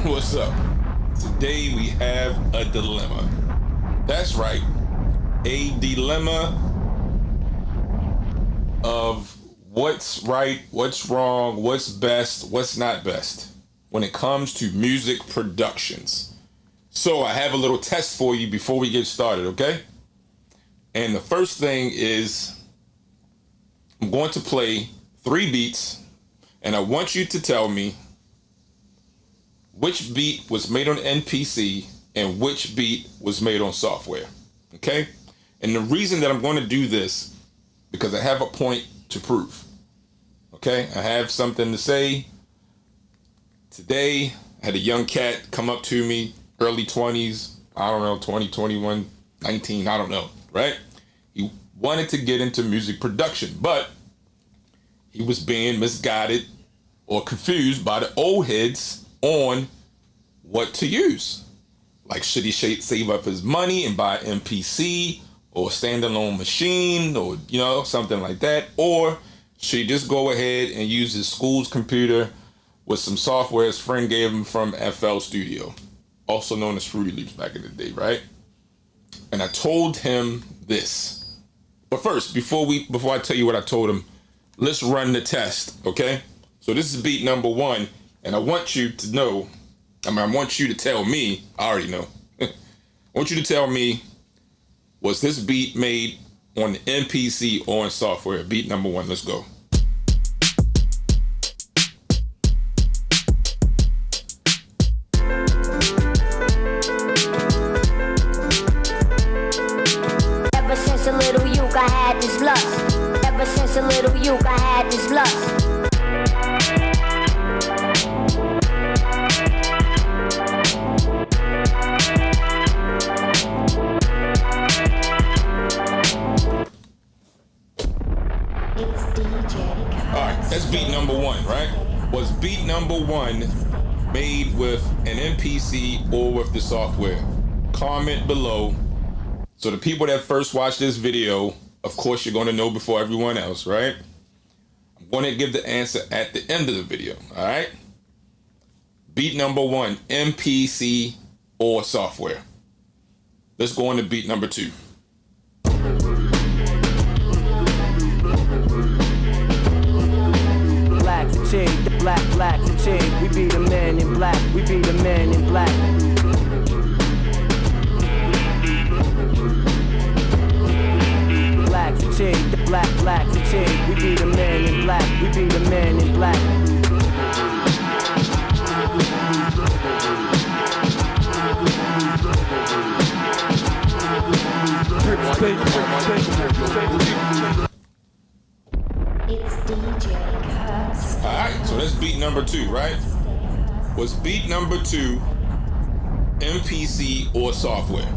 What's up? Today we have a dilemma. That's right, a dilemma of what's right, what's wrong, what's best, what's not best when it comes to music productions. So I have a little test for you before we get started, okay? And the first thing is I'm going to play 3 beats, and I want you to tell me which beat was made on MPC and which beat was made on software, okay? And the reason that I'm going to do this, because I have a point to prove, okay? I have something to say. Today, I had a young cat come up to me, early 20s, I don't know, 20, 21, 19, I don't know, right? He wanted to get into music production, but he was being misguided or confused by the old heads on what to use. Like, should he save up his money and buy MPC or standalone machine or, something like that? Or should he just go ahead and use his school's computer with some software his friend gave him from FL Studio, also known as Fruity Loops back in the day, right? And I told him this. But first, before I tell you what I told him, let's run the test, okay? So this is beat number 1, and I want you to know, I want you to tell me, I already know. I want you to tell me, was this beat made on the MPC or on software? Beat number 1, let's go. Ever since a little Uke, I had this lust. Ever since a little Uke, I had this lust. That's beat number 1, right? Was beat number 1 made with an MPC or with the software? Comment below. So the people that first watch this video, of course, you're going to know before everyone else, right? I'm going to give the answer at the end of the video, all right? Beat number 1, MPC or software. Let's go on to beat number 2. Black fatigue, we be the men in black, we be the men in black. Black fatigue, we be the men in black, we be the men in black. It's DJ Kirk. Alright, so that's beat number 2, right? Was beat number 2 MPC or software?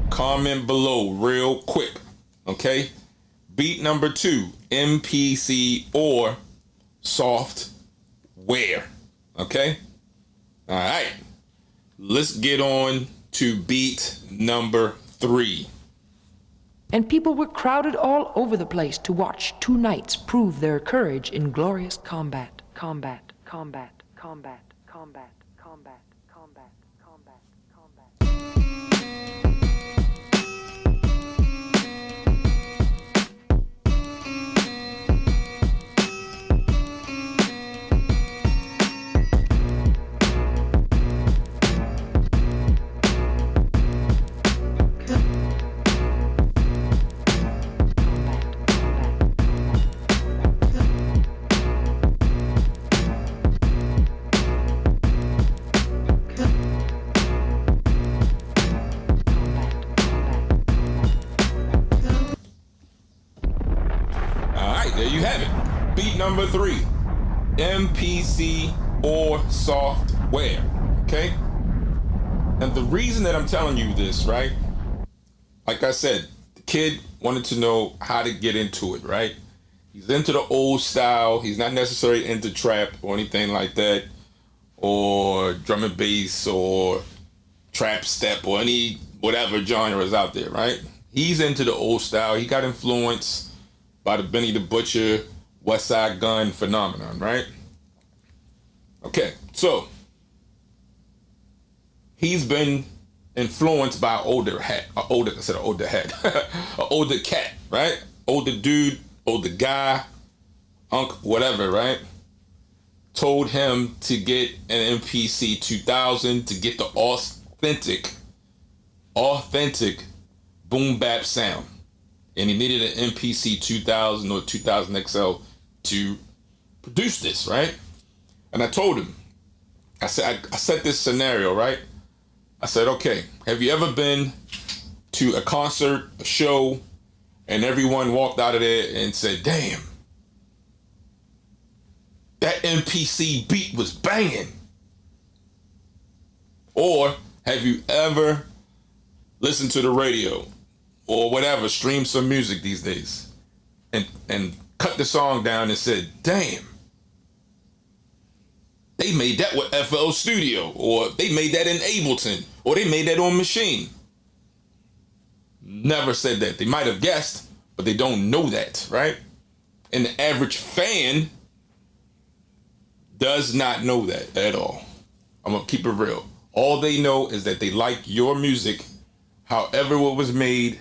Comment below real quick, okay? Beat number 2, MPC or software, okay? Alright, let's get on to beat number 3. And people were crowded all over the place to watch 2 knights prove their courage in glorious combat. Combat, combat, combat, combat, combat, combat, combat, combat. There you have it. Beat number 3, MPC or software, okay? And the reason that I'm telling you this, right? Like I said, the kid wanted to know how to get into it, right? He's into the old style. He's not necessarily into trap or anything like that, or drum and bass or trap step or any whatever genre is out there, right? He's into the old style. He got influenced by the Benny the Butcher, West Side Gun phenomenon, right? Okay, so he's been influenced by an older cat, right? Older dude, older guy, whatever, right? Told him to get an MPC 2000 to get the authentic boom bap sound. And he needed an MPC 2000 or 2000 XL to produce this, right? And I told him, I set this scenario, right? I said, okay, have you ever been to a concert, a show, and everyone walked out of there and said, damn, that MPC beat was banging? Or have you ever listened to the radio or whatever, stream some music these days, and cut the song down and said, damn, they made that with FL Studio, or they made that in Ableton, or they made that on Machine? Never said that. They might have guessed, but they don't know that, right? And the average fan does not know that at all. I'm gonna keep it real. All they know is that they like your music, however it was made.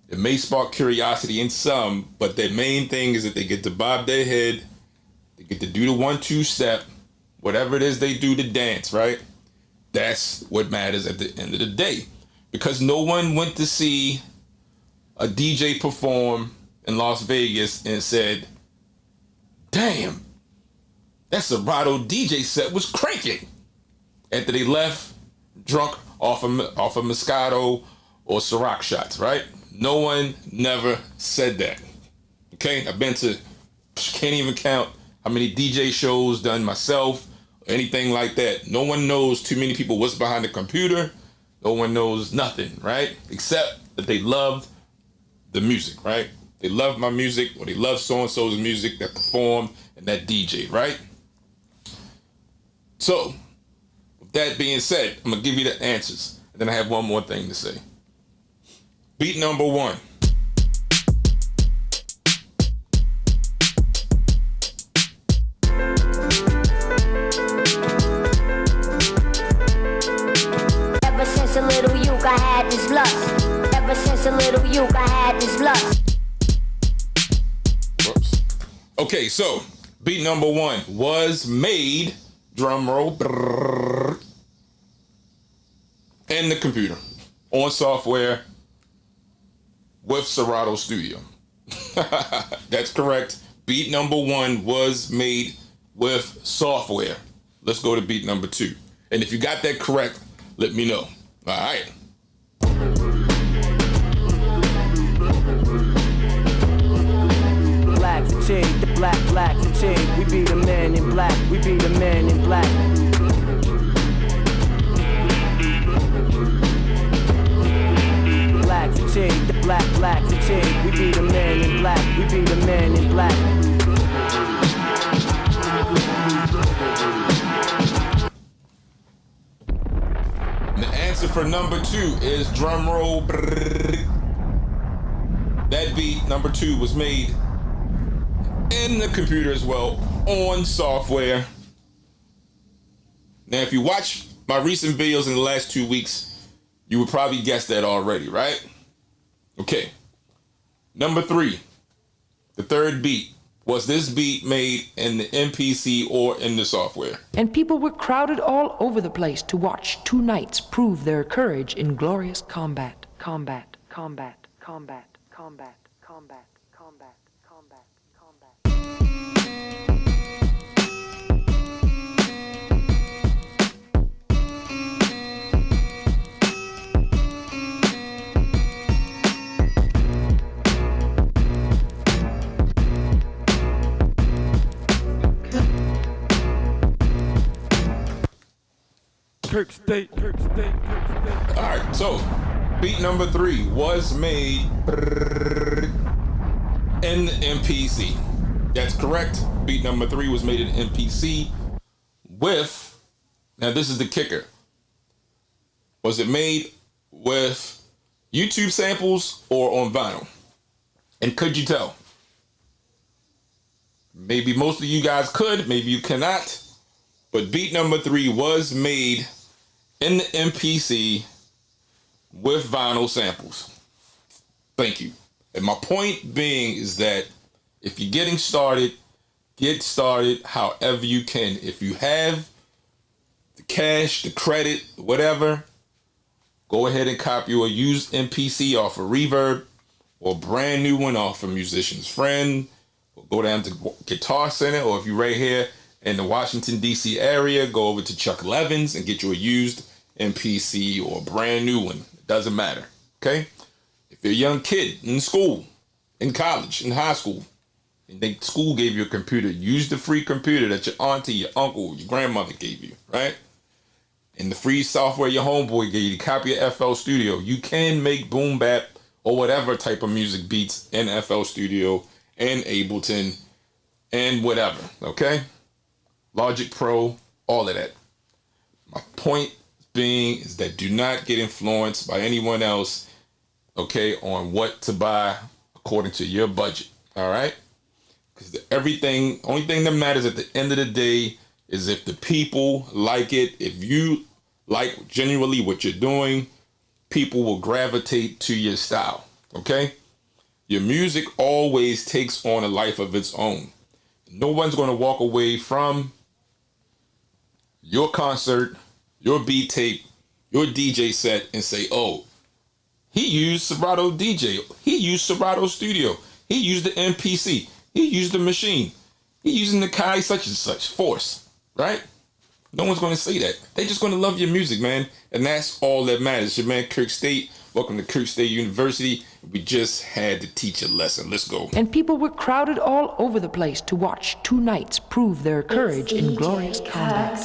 It may spark curiosity in some, but their main thing is that they get to bob their head, they get to do the 1-2 step, whatever it is they do to dance, right? That's what matters at the end of the day. Because no one went to see a DJ perform in Las Vegas and said, damn, that Serato DJ set was cranking, after they left drunk off of Moscato or Ciroc shots, right? No one never said that. Okay, I've been to, can't even count how many DJ shows done myself, or anything like that. No one knows too many people what's behind the computer. No one knows nothing, right? Except that they love the music, right? They love my music, or they love so-and-so's music that performed and that DJ, right? So, with that being said, I'm gonna give you the answers. And then I have one more thing to say. Beat number 1. Ever since a little youth, I had this lust. Ever since a little youth, I had this lust. Whoops. Okay, so beat number 1 was made, drum roll, brrr, in the computer, on software, with Serato Studio. That's correct. Beat number 1 was made with software. Let's go to beat number 2. And if you got that correct, let me know. All right. Black fatigue, black fatigue. We be the men in black. We be the men in black. Black fatigue, black fatigue. We be the men in black. We be the men in black. The answer for number 2 is drum roll. Brrr. That beat, number 2, was made in the computer as well, on software. Now, if you watch my recent videos in the last 2 weeks, you would probably guess that already, right? Okay. Number 3, the third beat. Was this beat made in the MPC or in the software? And people were crowded all over the place to watch 2 knights prove their courage in glorious combat. Combat, combat, combat, combat, combat, combat, combat, combat. Kirk State. All right, so beat number 3 was made in the MPC. That's correct. Beat number 3 was made in MPC with, now this is the kicker. Was it made with YouTube samples or on vinyl? And could you tell? Maybe most of you guys could, maybe you cannot. But beat number 3 was made in the MPC with vinyl samples. Thank you. And my point being is that if you're getting started, get started however you can. If you have the cash, the credit, whatever, go ahead and copy a used MPC off of Reverb or a brand new one off of Musician's Friend. Or go down to Guitar Center, or if you're right here in the Washington, D.C. area, go over to Chuck Levin's and get you a used MPC or a brand new one. It doesn't matter, okay? If you're a young kid in school, in college, in high school, and the school gave you a computer, use the free computer that your auntie, your uncle, your grandmother gave you, right? And the free software your homeboy gave you, copy of FL Studio. You can make boom bap or whatever type of music beats in FL Studio and Ableton and whatever, okay? Logic Pro, all of that. My point being is that do not get influenced by anyone else, okay, on what to buy according to your budget, all right? Because only thing that matters at the end of the day is if the people like it. If you like genuinely what you're doing, people will gravitate to your style, okay? Your music always takes on a life of its own. No one's going to walk away from your concert, your beat tape, your DJ set and say, oh, he used Serato DJ. He used Serato Studio. He used the MPC. He used the machine. He using the Akai such and such force, right? No one's going to say that. They're just going to love your music, man. And that's all that matters. Your man, Kirk State. Welcome to Kirk State University. We just had to teach a lesson. Let's go. And people were crowded all over the place to watch two knights prove their courage in glorious combat.